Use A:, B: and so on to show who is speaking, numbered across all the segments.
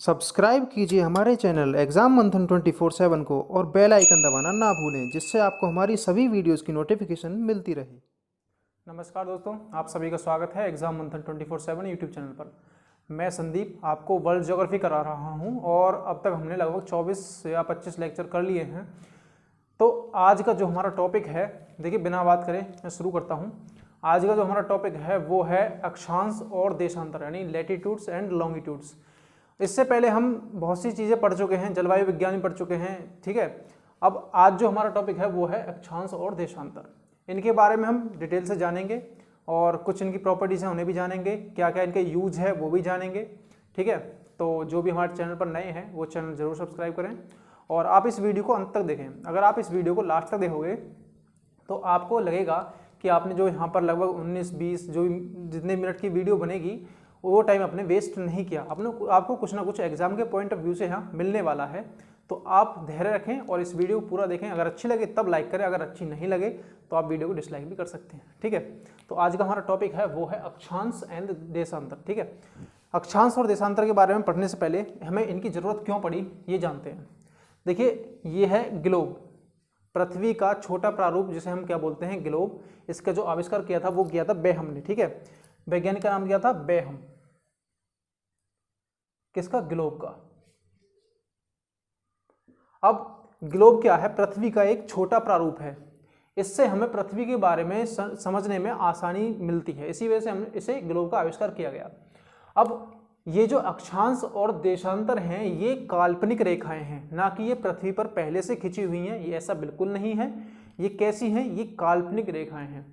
A: Subscribe कीजिए हमारे channel exam मंथन 24/7 को और बेल आइकन दबाना ना भूलें, जिससे आपको हमारी सभी वीडियोस की नोटिफिकेशन मिलती रहे।
B: नमस्कार दोस्तों, आप सभी का स्वागत है एग्जाम मंथन 24/7 यूट्यूब चैनल पर। मैं संदीप आपको वर्ल्ड ज्योग्राफी करा रहा हूं और अब तक हमने लगभग 24 या 25 लेक्चर कर लिए हैं। तो आज का जो हमारा टॉपिक है, देखिए बिना बात करें मैं शुरू करता हूं। आज का जो हमारा टॉपिक है वो है अक्षांश और देशांतर, यानी लैटिट्यूड्स एंड लॉन्गिट्यूड्स। इससे पहले हम बहुत सी चीज़ें पढ़ चुके हैं, जलवायु विज्ञान पढ़ चुके हैं, ठीक है। अब आज जो हमारा टॉपिक है वो है अक्षांश और देशांतर। इनके बारे में हम डिटेल से जानेंगे और कुछ इनकी प्रॉपर्टीज़ हैं उन्हें भी जानेंगे, क्या क्या इनके यूज है वो भी जानेंगे, ठीक है। तो जो भी हमारे चैनल पर नए हैं वो चैनल ज़रूर सब्सक्राइब करें और आप इस वीडियो को अंत तक देखें। अगर आप इस वीडियो को लास्ट तक देखोगे तो आपको लगेगा कि आपने जो यहाँ पर लगभग 19-20 जो जितने मिनट की वीडियो बनेगी वो टाइम आपने वेस्ट नहीं किया। आपको कुछ ना कुछ एग्जाम के पॉइंट ऑफ व्यू से यहाँ मिलने वाला है। तो आप धैर्य रखें और इस वीडियो को पूरा देखें। अगर अच्छी लगे तब लाइक करें, अगर अच्छी नहीं लगे तो आप वीडियो को डिसलाइक भी कर सकते हैं, ठीक है। तो आज का हमारा टॉपिक है वो है अक्षांश एंड देशांतर, ठीक है। अक्षांश और देशांतर के बारे में पढ़ने से पहले हमें इनकी जरूरत क्यों पड़ी ये जानते हैं। देखिए, ये है ग्लोब, पृथ्वी का छोटा प्रारूप जिसे हम क्या बोलते हैं, ग्लोब। इसका जो आविष्कार किया था वो किया था बेहम ने, ठीक है। वैज्ञानिक का नाम दिया था बेहम। किसका? ग्लोब का। अब ग्लोब क्या है? पृथ्वी का एक छोटा प्रारूप है। इससे हमें पृथ्वी के बारे में समझने में आसानी मिलती है, इसी वजह से हमने इसे ग्लोब का आविष्कार किया गया। अब ये जो अक्षांश और देशांतर हैं ये काल्पनिक रेखाएं हैं, ना कि ये पृथ्वी पर पहले से खिंची हुई हैं। ये ऐसा बिल्कुल नहीं है। ये कैसी हैं? ये काल्पनिक रेखाएं हैं,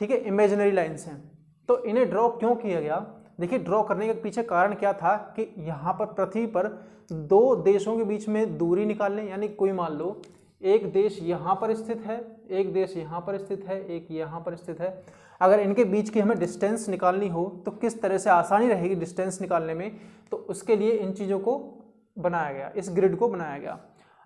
B: ठीक है, इमेजिनरी लाइंस हैं। तो इन्हें ड्रॉ क्यों किया गया? देखिए, ड्रॉ करने के पीछे कारण क्या था कि यहाँ पर पृथ्वी पर दो देशों के बीच में दूरी निकालने, यानी कोई मान लो एक देश यहाँ पर स्थित है, एक देश यहाँ पर स्थित है, एक यहाँ पर स्थित है। अगर इनके बीच की हमें डिस्टेंस निकालनी हो तो किस तरह से आसानी रहेगी डिस्टेंस निकालने में, तो उसके लिए इन चीज़ों को बनाया गया, इस ग्रिड को बनाया गया।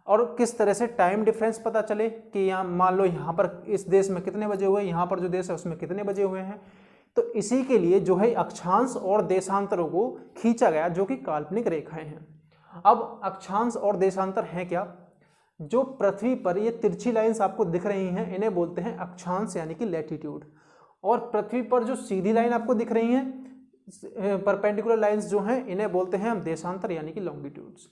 B: और किस तरह से टाइम डिफरेंस पता चले कि यहाँ मान लो यहाँ पर इस देश में कितने बजे हुए, यहाँ पर जो देश है उसमें कितने बजे हुए हैं। तो इसी के लिए जो है अक्षांश और देशांतरों को खींचा गया, जो कि काल्पनिक रेखाएं हैं। अब अक्षांश और देशांतर हैं क्या? जो पृथ्वी पर ये तिरछी लाइंस आपको दिख रही हैं इन्हें बोलते हैं अक्षांश यानी कि लैटिट्यूड। और पृथ्वी पर जो सीधी लाइन आपको दिख रही हैं, परपेंडिकुलर लाइंस जो हैं, इन्हें बोलते हैं हम देशांतर यानी कि लॉन्गिट्यूड्स।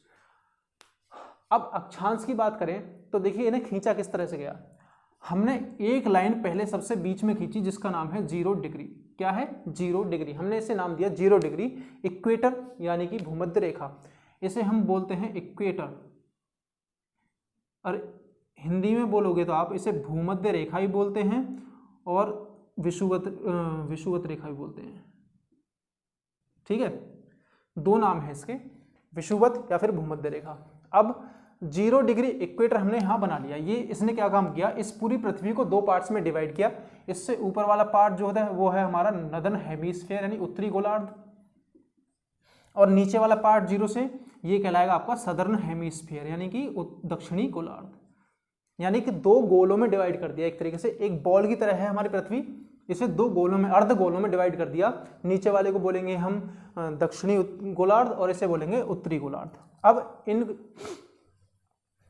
B: अब अक्षांश की बात करें तो देखिए इन्हें खींचा किस तरह से गया। हमने एक लाइन पहले सबसे बीच में खींची जिसका नाम है 0 डिग्री। क्या है? 0 डिग्री। हमने इसे नाम दिया 0 डिग्री। इक्वेटर यानी कि भूमध्य रेखा, इसे हम बोलते हैं इक्वेटर। और हिंदी में बोलोगे तो आप इसे भूमध्य रेखा भी बोलते हैं और विषुवत रेखा भी बोलते हैं, ठीक है। दो नाम है इसके, विषुवत या फिर भूमध्य रेखा। अब 0 डिग्री इक्वेटर हमने यहाँ बना लिया। ये इसने क्या काम किया? इस पूरी पृथ्वी को दो पार्ट्स में डिवाइड किया। इससे ऊपर वाला पार्ट जो होता है वो है हमारा नदर्न हेमिस्फीयर यानी उत्तरी गोलार्ध, और नीचे वाला पार्ट 0 से ये कहलाएगा आपका सदर्न हेमिस्फीयर यानी कि दक्षिणी गोलार्ध। यानी कि दो गोलों में डिवाइड कर दिया। एक तरीके से एक बॉल की तरह है हमारी पृथ्वी, इसे दो गोलों में, अर्ध गोलों में डिवाइड कर दिया। नीचे वाले को बोलेंगे हम दक्षिणी गोलार्ध और इसे बोलेंगे उत्तरी गोलार्ध। अब इन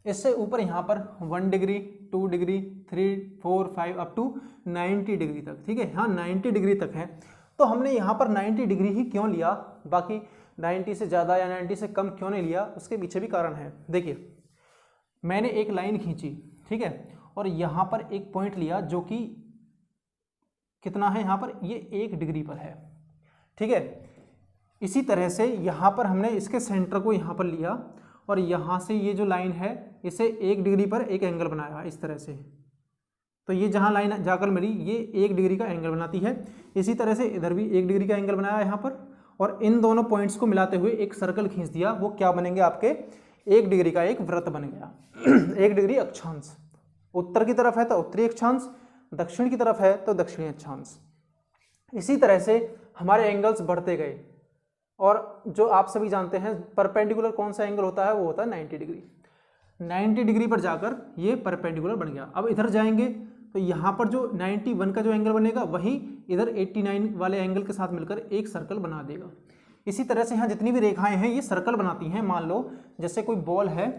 B: इससे ऊपर यहाँ पर 1 degree, 2 degree, 3, 4, 5 up to 90 degree तक, ठीक है। हाँ, 90 डिग्री तक है। तो हमने यहाँ पर 90 डिग्री ही क्यों लिया, बाकी 90 से ज़्यादा या 90 से कम क्यों नहीं लिया? उसके पीछे भी कारण है। देखिए, मैंने एक लाइन खींची, ठीक है, और यहाँ पर एक पॉइंट लिया जो कि कितना है यहाँ पर, ये 1 डिग्री पर है, ठीक है। इसी तरह से यहाँ पर हमने इसके सेंटर को यहाँ पर लिया और यहाँ से ये जो लाइन है इसे 1 डिग्री पर एक एंगल बनाया इस तरह से। तो ये जहाँ लाइन जाकर मिली ये 1 डिग्री का एंगल बनाती है। इसी तरह से इधर भी 1 डिग्री का एंगल बनाया यहाँ पर, और इन दोनों पॉइंट्स को मिलाते हुए एक सर्कल खींच दिया। वो क्या बनेंगे आपके? 1 डिग्री का एक वृत्त बन गया। 1 डिग्री अक्षांश। उत्तर की तरफ है तो उत्तरी अक्षांश, दक्षिण की तरफ है तो दक्षिणी अक्षांश। इसी तरह से हमारे एंगल्स बढ़ते गए और जो आप सभी जानते हैं परपेंडिकुलर कौन सा एंगल होता है, वो होता है 90 डिग्री। 90 डिग्री पर जाकर ये परपेंडिकुलर बन गया। अब इधर जाएंगे तो यहाँ पर जो 91 का जो एंगल बनेगा वही इधर 89 वाले एंगल के साथ मिलकर एक सर्कल बना देगा। इसी तरह से यहाँ जितनी भी रेखाएं हैं ये सर्कल बनाती हैं। मान लो जैसे कोई बॉल है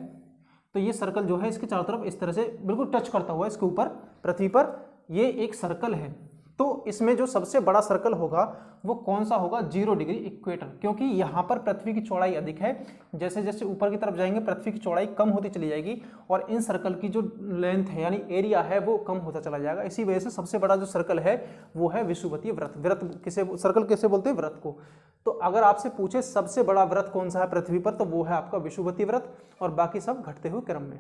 B: तो ये सर्कल जो है इसके चारों तरफ इस तरह से बिल्कुल टच करता हुआ इसके ऊपर पृथ्वी पर ये एक सर्कल है। तो इसमें जो सबसे बड़ा सर्कल होगा वो कौन सा होगा? 0 डिग्री इक्वेटर, क्योंकि यहाँ पर पृथ्वी की चौड़ाई अधिक है। जैसे जैसे ऊपर की तरफ जाएंगे पृथ्वी की चौड़ाई कम होती चली जाएगी और इन सर्कल की जो लेंथ है यानी एरिया है वो कम होता चला जाएगा। इसी वजह से सबसे बड़ा जो सर्कल है वो है विषुवतीय वृत्त। वृत्त किसे, सर्कल किसे बोलते हैं? वृत्त को। तो अगर आपसे पूछे सबसे बड़ा वृत्त कौन सा है पृथ्वी पर, तो वो है आपका विषुवतीय वृत्त और बाकी सब घटते हुए क्रम में।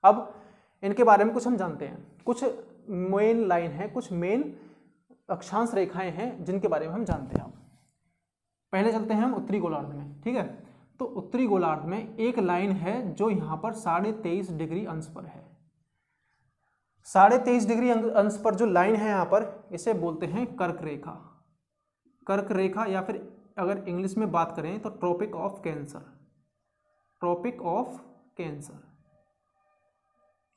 B: अब इनके बारे में कुछ हम जानते हैं। कुछ मेन लाइन है, कुछ मेन अक्षांश रेखाएं हैं जिनके बारे में हम जानते हैं। पहले चलते हैं हम उत्तरी गोलार्ध में, ठीक है। तो उत्तरी गोलार्ध में एक लाइन है जो यहाँ पर 23.5 डिग्री अंश पर है। 23.5 डिग्री अंश पर जो लाइन है यहाँ पर, इसे बोलते हैं कर्क रेखा। कर्क रेखा, या फिर अगर इंग्लिश में बात करें तो tropic of cancer. Tropic of cancer,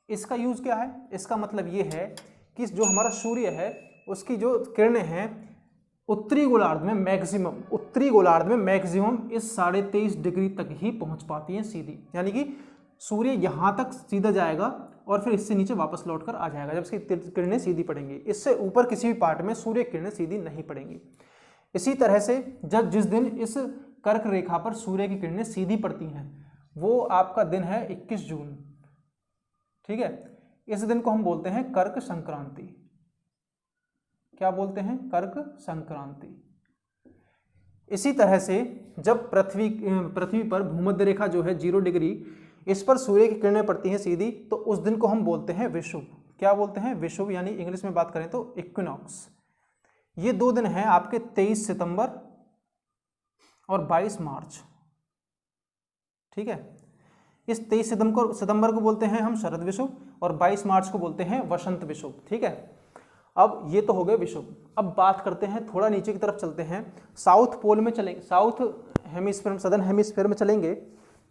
B: इसका यूज क्या है? इसका मतलब ये है कि जो हमारा सूर्य है उसकी जो किरणें हैं उत्तरी गोलार्ध में मैक्सिमम, उत्तरी गोलार्ध में मैक्सिमम इस 23.5 डिग्री तक ही पहुंच पाती हैं सीधी। यानी कि सूर्य यहाँ तक सीधा जाएगा और फिर इससे नीचे वापस लौटकर आ जाएगा जब इसकी किरणें सीधी पड़ेंगी। इससे ऊपर किसी भी पार्ट में सूर्य किरणें सीधी नहीं पड़ेंगी। इसी तरह से जिस दिन इस कर्क रेखा पर सूर्य की किरणें सीधी पड़ती हैं वो आपका दिन है 21 जून, ठीक है। इस दिन को हम बोलते हैं कर्क संक्रांति। क्या बोलते हैं? कर्क संक्रांति। इसी तरह से जब पृथ्वी पर भूमध्य रेखा जो है 0 डिग्री, इस पर सूर्य की किरणें पड़ती हैं सीधी, तो उस दिन को हम बोलते हैं विषुव। क्या बोलते हैं? विषुव, यानी इंग्लिश में बात करें तो इक्विनॉक्स। ये 2 दिन हैं आपके 23 सितंबर और 22 मार्च, ठीक है। इस 23 सितंबर को बोलते हैं हम शरद विषुव और 22 मार्च को बोलते हैं वसंत विषुव, ठीक है। अब ये तो हो गए विषुव। अब बात करते हैं, थोड़ा नीचे की तरफ चलते हैं, साउथ पोल में चलेंगे, साउथ हेमिस्फीयर, सदर्न हेमिस्फीयर में चलेंगे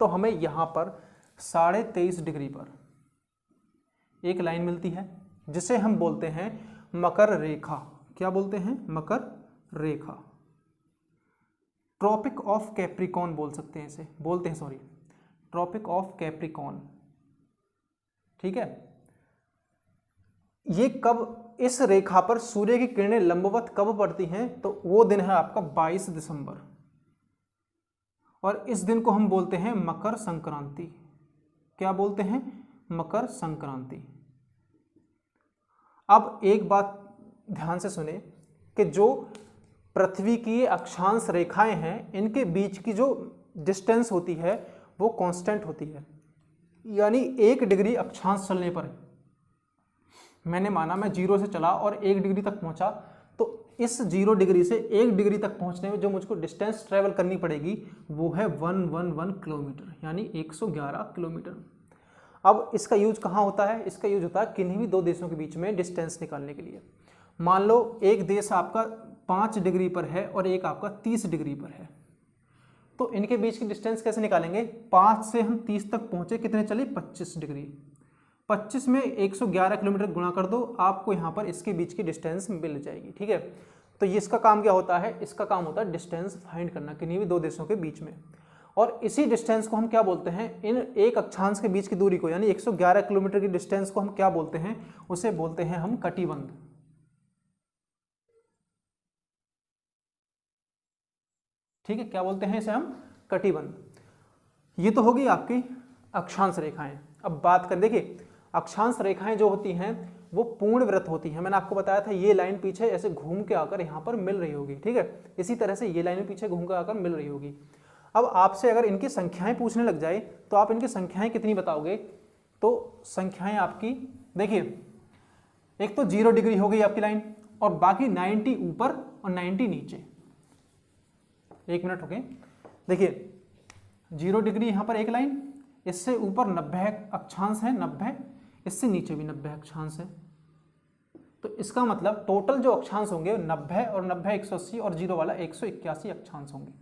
B: तो हमें यहाँ पर 23.5 डिग्री पर एक लाइन मिलती है जिसे हम बोलते हैं मकर रेखा। क्या बोलते हैं? मकर रेखा। ट्रॉपिक ऑफ कैप्रिकॉर्न बोल सकते हैं इसे, बोलते हैं, सॉरी, ट्रॉपिक ऑफ कैप्रिकॉर्न, ठीक है। ये कब, इस रेखा पर सूर्य की किरणें लंबवत कब पड़ती हैं? तो वो दिन है आपका 22 दिसंबर और इस दिन को हम बोलते हैं मकर संक्रांति। क्या बोलते हैं? मकर संक्रांति। अब एक बात ध्यान से सुने कि जो पृथ्वी की अक्षांश रेखाएं हैं इनके बीच की जो डिस्टेंस होती है वो कांस्टेंट होती है। यानी 1 डिग्री अक्षांश चलने पर, मैंने माना मैं 0 से चला और 1 डिग्री तक पहुंचा, तो इस 0 डिग्री से 1 डिग्री तक पहुंचने में जो मुझको डिस्टेंस ट्रेवल करनी पड़ेगी वो है 111 किलोमीटर, यानी 111 किलोमीटर। अब इसका यूज कहाँ होता है? इसका यूज होता है किन्हीं भी 2 देशों के बीच में डिस्टेंस निकालने के लिए। मान लो एक देश आपका 5 डिग्री पर है और एक आपका 30 डिग्री पर है, तो इनके बीच की डिस्टेंस कैसे निकालेंगे? 5 से हम 30 तक पहुंचे, कितने चले? 25 डिग्री। 25 में 111 किलोमीटर गुणा कर दो, आपको यहाँ पर इसके बीच की डिस्टेंस मिल जाएगी, ठीक है। तो ये इसका काम क्या होता है? इसका काम होता है डिस्टेंस फाइंड करना किन्हीं भी 2 देशों के बीच में। और इसी डिस्टेंस को हम क्या बोलते हैं? इन एक अक्षांश के बीच की दूरी को, यानी 111 किलोमीटर की डिस्टेंस को हम क्या बोलते हैं? उसे बोलते हैं हम कटिबंध। ठीक है, क्या बोलते हैं इसे हम? कटिबंध। ये तो होगी आपकी अक्षांश रेखाएं। अब बात करें, देखिए अक्षांश रेखाएं जो होती हैं वो पूर्ण वृत्त होती हैं। मैंने आपको बताया था ये लाइन पीछे ऐसे घूम के आकर यहाँ पर मिल रही होगी, ठीक है। इसी तरह से ये लाइन पीछे घूम कर आकर मिल रही होगी। अब आपसे अगर इनकी संख्याएं पूछने लग जाए तो आप इनकी संख्याएं कितनी बताओगे? तो संख्याएं आपकी देखिए, एक तो 0 डिग्री हो गई आपकी लाइन और बाकी 90 ऊपर और 90 नीचे। 1 मिनट हो गए, देखिए 0 डिग्री यहाँ पर एक लाइन, इससे ऊपर 90 अक्षांश है, 90, इससे नीचे भी 90 अक्षांश है। तो इसका मतलब टोटल जो अक्षांश होंगे 90 और 90 180 और 0 वाला 181 अक्षांश होंगे।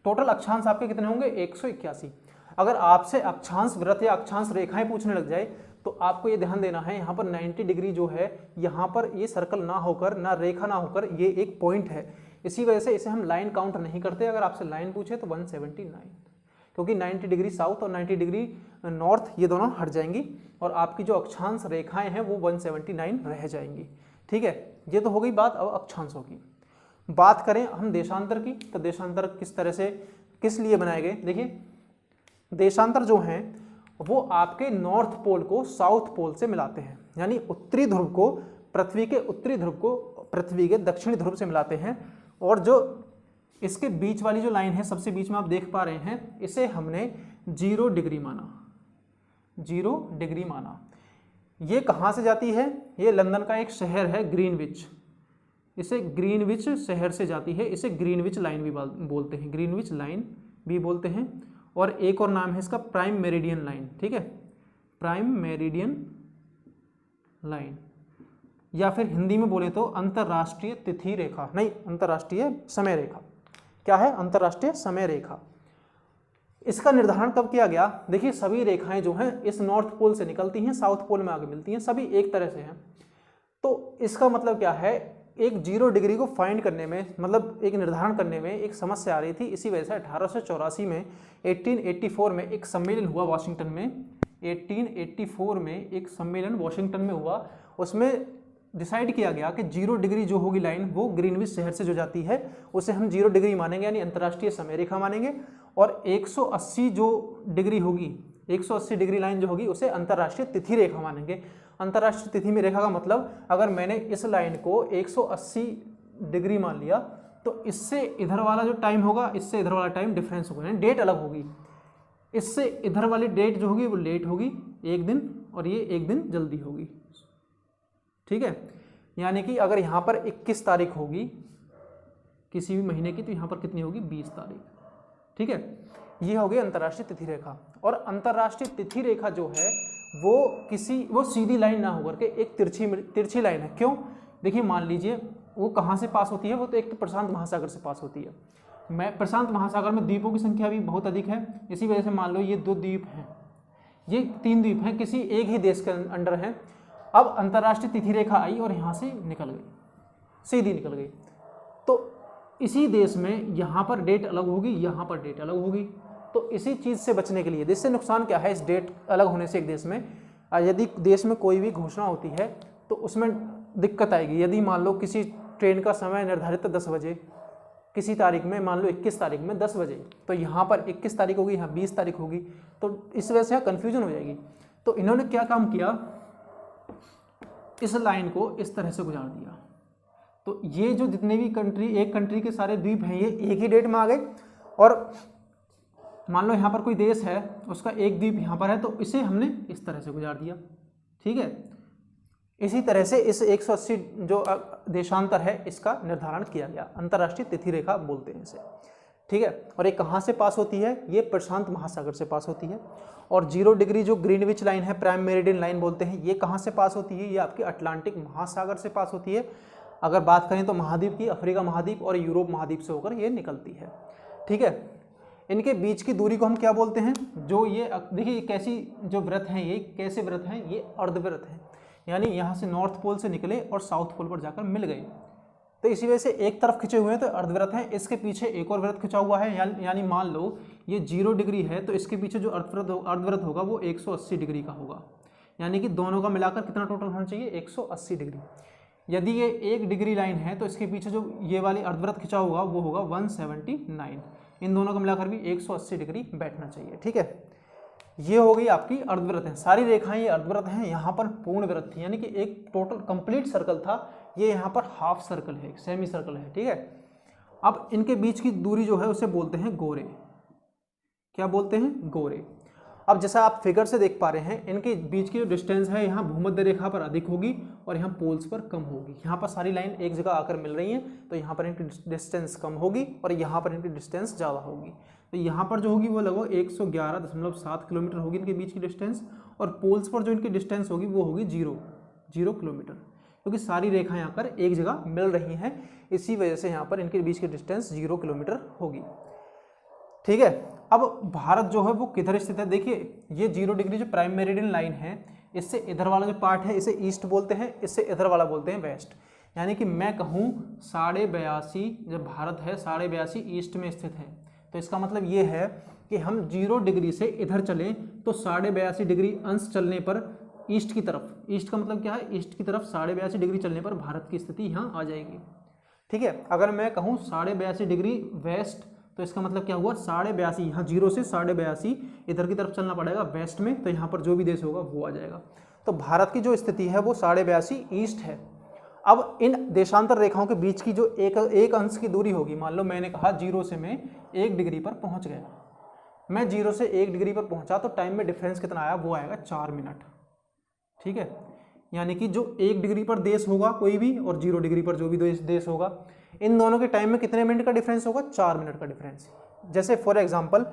B: टोटल अक्षांश आपके कितने होंगे? 181। अगर आपसे अक्षांश वृत्त या अक्षांश रेखाएं पूछने लग जाए तो आपको ये ध्यान देना है, यहाँ पर 90 डिग्री जो है, यहाँ पर ये सर्कल ना होकर, ना रेखा ना होकर, ये एक पॉइंट है। इसी वजह से इसे हम लाइन काउंट नहीं करते। अगर आपसे लाइन पूछे तो 179, क्योंकि 90 डिग्री साउथ और 90 डिग्री नॉर्थ ये दोनों हट जाएंगी और आपकी जो अक्षांश रेखाएं हैं वो 179 रह जाएंगी। ठीक है, ये तो हो गई बात अब अक्षांशों की। बात करें हम देशांतर की, तो देशांतर किस तरह से किस लिए बनाए गए। देखिए, देशांतर जो हैं वो आपके नॉर्थ पोल को साउथ पोल से मिलाते हैं, यानी उत्तरी ध्रुव को पृथ्वी के उत्तरी ध्रुव को पृथ्वी के दक्षिणी ध्रुव से मिलाते हैं। और जो इसके बीच वाली जो लाइन है, सबसे बीच में आप देख पा रहे हैं, इसे हमने 0 डिग्री माना, 0 डिग्री माना। ये कहाँ से जाती है, ये लंदन का एक शहर है ग्रीनविच, इसे ग्रीनविच शहर से जाती है, इसे ग्रीनविच लाइन भी बोलते हैं, ग्रीनविच लाइन भी बोलते हैं। और एक और नाम है इसका प्राइम मेरिडियन लाइन। ठीक है, प्राइम मेरिडियन लाइन, या फिर हिंदी में बोले तो अंतरराष्ट्रीय तिथि रेखा, नहीं अंतरराष्ट्रीय समय रेखा। क्या है, अंतरराष्ट्रीय समय रेखा। इसका निर्धारण कब किया गया। देखिए, सभी रेखाएं जो हैं इस नॉर्थ पोल से निकलती हैं, साउथ पोल में आगे मिलती हैं, सभी एक तरह से हैं। तो इसका मतलब क्या है, एक 0 डिग्री को फाइंड करने में, मतलब एक निर्धारण करने में एक समस्या आ रही थी। इसी वजह से 1884 में 1884 में एक सम्मेलन हुआ वाशिंगटन में, 1884 में एक सम्मेलन वाशिंगटन में हुआ। उसमें डिसाइड किया गया कि 0 डिग्री जो होगी लाइन वो ग्रीनविच शहर से जो जाती है उसे हम 0 डिग्री मानेंगे, यानी अंतर्राष्ट्रीय समय रेखा मानेंगे। और 180 जो डिग्री होगी, 180 डिग्री लाइन जो होगी उसे अंतर्राष्ट्रीय तिथि रेखा मानेंगे। अंतर्राष्ट्रीय तिथि में रेखा का मतलब, अगर मैंने इस लाइन को 180 डिग्री मान लिया तो इससे इधर वाला जो टाइम होगा, इससे इधर वाला टाइम डिफरेंस होगा, यानी डेट अलग होगी। इससे इधर वाली डेट जो होगी वो लेट होगी 1 दिन, और ये 1 दिन जल्दी होगी। ठीक है, यानी कि अगर यहाँ पर 21 तारीख होगी किसी भी महीने की, तो यहाँ पर कितनी होगी, 20 तारीख। ठीक है, ये हो गई अंतर्राष्ट्रीय तिथि रेखा। और अंतर्राष्ट्रीय तिथि रेखा जो है वो सीधी लाइन ना होकर के एक तिरछी लाइन है। क्यों, देखिए मान लीजिए वो कहाँ से पास होती है, वो तो एक तो प्रशांत महासागर से पास होती है। प्रशांत महासागर में द्वीपों की संख्या भी बहुत अधिक है, इसी वजह से मान लो ये 2 द्वीप हैं, ये 3 द्वीप हैं, किसी एक ही देश के अंडर हैं। अब अंतर्राष्ट्रीय तिथि रेखा आई और यहाँ से निकल गई, सीधी निकल गई, तो इसी देश में यहाँ पर डेट अलग होगी, यहाँ पर डेट अलग होगी। तो इसी चीज़ से बचने के लिए, इससे नुकसान क्या है इस डेट अलग होने से एक देश में, यदि देश में कोई भी घोषणा होती है तो उसमें दिक्कत आएगी। यदि मान लो किसी ट्रेन का समय निर्धारित 10 बजे, किसी तारीख में मान लो 21 तारीख में 10 बजे, तो यहाँ पर 21 तारीख होगी, यहाँ 20 तारीख होगी, तो इस वजह से कन्फ्यूजन हो जाएगी। तो इन्होंने क्या काम किया, इस लाइन को इस तरह से गुजार दिया। तो ये जो जितने भी कंट्री, एक कंट्री के सारे द्वीप हैं, ये एक ही डेट में आ गए। और मान लो यहाँ पर कोई देश है, उसका एक द्वीप यहाँ पर है, तो इसे हमने इस तरह से गुजार दिया। ठीक है, इसी तरह से इस 180 जो देशांतर है इसका निर्धारण किया गया, अंतर्राष्ट्रीय तिथि रेखा बोलते हैं इसे। ठीक है, और ये कहाँ से पास होती है, ये प्रशांत महासागर से पास होती है। और 0 डिग्री जो ग्रीनविच लाइन है, प्राइम मेरिडियन लाइन बोलते हैं, ये कहाँ से पास होती है, ये आपके अटलांटिक महासागर से पास होती है। अगर बात करें तो महाद्वीप की, अफ्रीका महाद्वीप और यूरोप महाद्वीप से होकर ये निकलती है। ठीक है, इनके बीच की दूरी को हम क्या बोलते हैं, जो ये देखिए कैसी जो व्रत हैं, ये कैसे व्रत हैं, ये अर्धव्रत हैं, यानी यहाँ से नॉर्थ पोल से निकले और साउथ पोल पर जाकर मिल गए, तो इसी वजह से एक तरफ खिंचे हुए हैं तो अर्धव्रत हैं। इसके पीछे एक और व्रत खिंचा हुआ है, यानी मान लो ये 0 डिग्री है तो इसके पीछे जो अर्धव्रत होगा वो 180 डिग्री का होगा, यानी कि दोनों का मिलाकर कितना टोटल होना चाहिए, 180 डिग्री। यदि ये 1 डिग्री लाइन है तो इसके पीछे जो ये वाली अर्धव्रत खिंचा होगा वो होगा 179, इन दोनों का मिलाकर भी 180 डिग्री बैठना चाहिए। ठीक है, ये हो गई आपकी अर्धव्रत है, सारी रेखाएं ये अर्धव्रत हैं। यहाँ पर पूर्ण व्रत थी, यानी कि एक टोटल कंप्लीट सर्कल था, ये यहाँ पर हाफ सर्कल है, सेमी सर्कल है। ठीक है, अब इनके बीच की दूरी जो है उसे बोलते हैं गोरे। क्या बोलते हैं, गोरे। अब जैसा आप फिगर से देख पा रहे हैं, इनके बीच की जो डिस्टेंस है यहाँ भूमध्य रेखा पर अधिक होगी और यहाँ पोल्स पर कम होगी। यहाँ पर सारी लाइन एक जगह आकर मिल रही हैं तो यहाँ पर इनकी डिस्टेंस कम होगी और यहाँ पर इनकी डिस्टेंस ज़्यादा होगी। तो यहाँ पर जो होगी वो लगभग 111.7 किलोमीटर होगी इनके बीच की डिस्टेंस, और पोल्स पर जो इनकी डिस्टेंस होगी वो होगी 0 किलोमीटर, क्योंकि सारी रेखाएं आकर एक जगह मिल रही हैं, इसी वजह से यहाँ पर इनके बीच की डिस्टेंस 0 किलोमीटर होगी। ठीक है, अब भारत जो है वो किधर स्थित है, देखिए ये 0 डिग्री जो प्राइम मेरिडियन लाइन है, इससे इधर वाला जो पार्ट है इसे ईस्ट बोलते हैं, इससे इधर वाला बोलते हैं वेस्ट। यानी कि मैं कहूँ 82.5, जब भारत है 82.5 ईस्ट में स्थित है, तो इसका मतलब ये है कि हम 0 डिग्री से इधर चलें तो 82.5 डिग्री अंश चलने पर ईस्ट की तरफ, ईस्ट का मतलब क्या है, ईस्ट की तरफ 82.5 डिग्री चलने पर भारत की स्थिति यहाँ आ जाएगी। ठीक है, अगर मैं कहूँ 82.5 डिग्री वेस्ट, तो इसका मतलब क्या हुआ, 82.5, यहाँ 0 से 82.5 इधर की तरफ चलना पड़ेगा वेस्ट में, तो यहाँ पर जो भी देश होगा वो आ जाएगा। तो भारत की जो स्थिति है वो 82.5 ईस्ट है। अब इन देशांतर रेखाओं के बीच की जो एक अंश की दूरी होगी, मान लो मैंने कहा 0 से मैं 1 डिग्री पर पहुँच गया, मैं 0 से 1 डिग्री पर पहुँचा, तो टाइम में डिफरेंस कितना आया, वो आएगा 4 मिनट। ठीक है, यानी कि जो 1 डिग्री पर देश होगा कोई भी और 0 डिग्री पर जो भी देश होगा, इन दोनों के टाइम में कितने मिनट का डिफरेंस होगा, 4 मिनट का डिफरेंस। जैसे फॉर एग्जांपल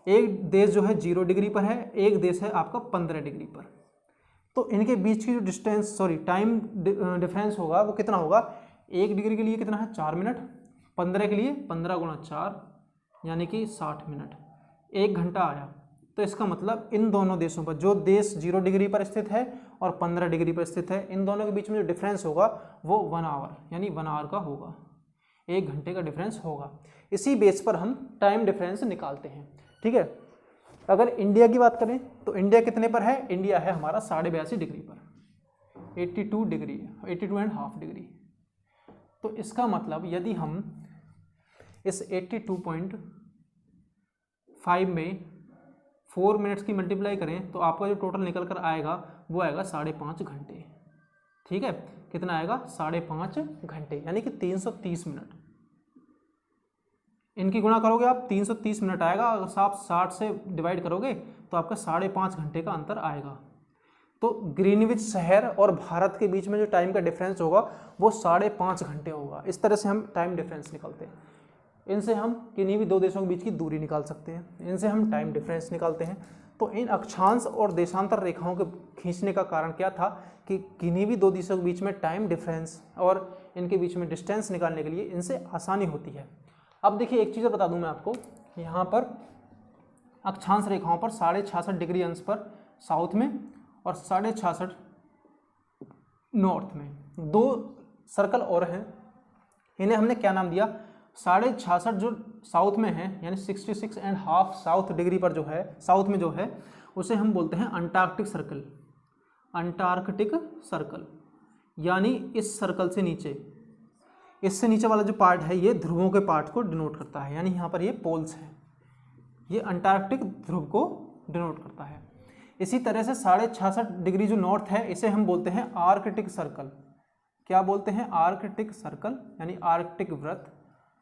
B: एक देश जो है 0 डिग्री पर है, एक देश है आपका 15 डिग्री पर, तो इनके बीच की जो डिस्टेंस टाइम डिफरेंस होगा वो कितना होगा, 1 डिग्री के लिए कितना है 4 मिनट, 15 के लिए 15 गुणा 4 यानी कि 60 मिनट, 1 घंटा आया। तो इसका मतलब इन दोनों देशों पर, जो देश 0 डिग्री पर स्थित है और 15 डिग्री पर स्थित है, इन दोनों के बीच में जो डिफरेंस होगा वो 1 आवर यानी 1 आवर का होगा, 1 घंटे का डिफरेंस होगा। इसी बेस पर हम टाइम डिफरेंस निकालते हैं। ठीक है, अगर इंडिया की बात करें तो इंडिया कितने पर है, इंडिया है हमारा 82.5 डिग्री पर, 82 डिग्री, 82.5 डिग्री। तो इसका मतलब यदि हम इस 82.5 में 4 मिनट्स की मल्टीप्लाई करें तो आपका जो टोटल निकल कर आएगा वो आएगा 5.5 घंटे। ठीक है, कितना आएगा, 5.5 घंटे यानी कि 330 मिनट। इनकी गुणा करोगे आप 330 मिनट आएगा, अगर आप 60 से डिवाइड करोगे तो आपका 5.5 घंटे का अंतर आएगा। तो ग्रीनविच शहर और भारत के बीच में जो टाइम का डिफरेंस होगा वो 5.5 घंटे होगा। इस तरह से हम टाइम डिफरेंस निकालते हैं। इनसे हम किन्हीं भी दो देशों के बीच की दूरी निकाल सकते हैं, इनसे हम टाइम डिफरेंस निकालते हैं। तो इन अक्षांश और देशांतर रेखाओं के खींचने का कारण क्या था कि किन्हीं भी दो देशों के बीच में टाइम डिफरेंस और इनके बीच में डिस्टेंस निकालने के लिए इनसे आसानी होती है। अब देखिए एक चीज़ बता दूं मैं आपको, यहाँ पर अक्षांश रेखाओं पर 66.5 डिग्री अंश पर साउथ में और 66.5 नॉर्थ में दो सर्कल और हैं, इन्हें हमने क्या नाम दिया, 66.5 जो साउथ में है यानी 66.5 साउथ डिग्री पर जो है, साउथ में जो है उसे हम बोलते हैं अंटार्कटिक सर्कल। अंटार्कटिक सर्कल यानी इस सर्कल से नीचे, इससे नीचे वाला जो पार्ट है ये ध्रुवों के पार्ट को डिनोट करता है, यानी यहाँ पर ये पोल्स है, ये अंटार्कटिक ध्रुव को डिनोट करता है। इसी तरह से 66.5 डिग्री जो नॉर्थ है इसे हम बोलते हैं आर्कटिक सर्कल। क्या बोलते हैं, आर्कटिक सर्कल यानी आर्कटिक वृत्त।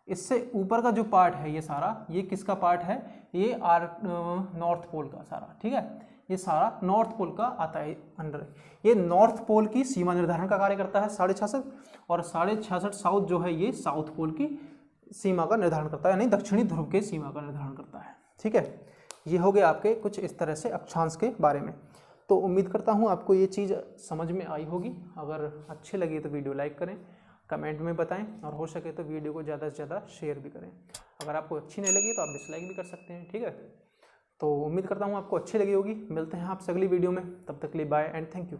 B: इससे ऊपर का जो पार्ट है ये सारा, ये किसका पार्ट है, ये नॉर्थ पोल का सारा। ठीक है, ये सारा नॉर्थ पोल का आता है अंडर। ये नॉर्थ पोल की सीमा निर्धारण का कार्य करता है 66.5, और 66.5 साउथ जो है ये साउथ पोल की सीमा का निर्धारण करता है, यानी दक्षिणी ध्रुव के सीमा का निर्धारण करता है। ठीक है, ये हो गए आपके कुछ इस तरह से अक्षांश के बारे में। तो उम्मीद करता हूँ आपको ये चीज़ समझ में आई होगी। अगर अच्छी लगी तो वीडियो लाइक करें, कमेंट में बताएं, और हो सके तो वीडियो को ज़्यादा से ज़्यादा शेयर भी करें। अगर आपको अच्छी नहीं लगी तो आप डिसलाइक भी कर सकते हैं। ठीक है, तो उम्मीद करता हूँ आपको अच्छी लगी होगी। मिलते हैं आपसे अगली वीडियो में, तब तक के लिए बाय एंड थैंक यू।